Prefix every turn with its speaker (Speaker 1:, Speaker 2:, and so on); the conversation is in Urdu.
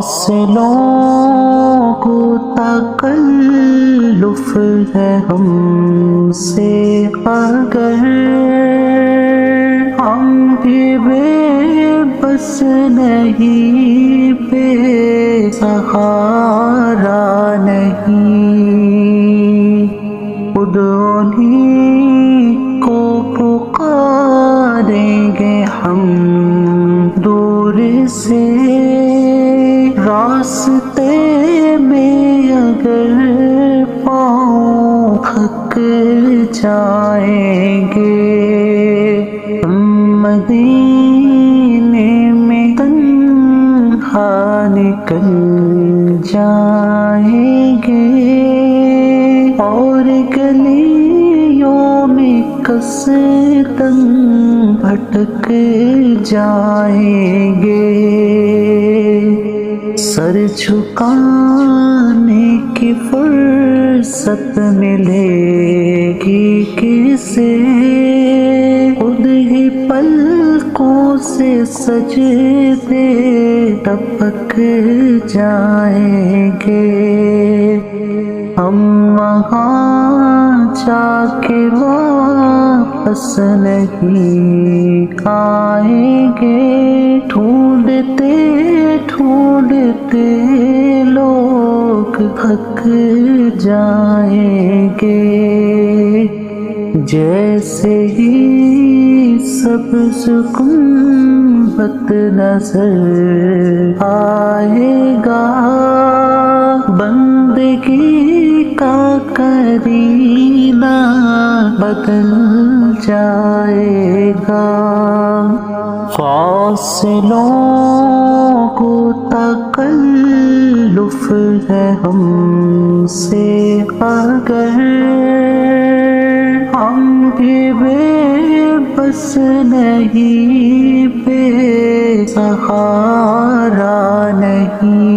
Speaker 1: فاصلوں کو تکلف ہے ہم سے اگر ہم بھی بے بس نہیں، بے سہارا نہیں، خود انہیں کو پکاریں گے ہم دور سے، راستے میں اگر پاؤں تھک جائیں گے، ہم مدینے میں تنہا نکل جائیں گے، اور گلیوں میں قصداً بھٹک جائیں گے، سر جھکانے کی فرصت ملے گی کسے، خود ہی پلکوں سے سجدے ٹپک جائیں گے، ہم وہاں جا کے واپس نہیں آئیں گے، ڈھونڈتے ڈھونڈتے لوگ تھک جائیں گے، جیسے ہی سبز گنبد نظر آئے گا، بندگی کا کرینہ بدل جائے گا، فاصلوں کو تکلف ہے ہم سے اگر ہم بھی بے بس نہیں، بے سہارا نہیں،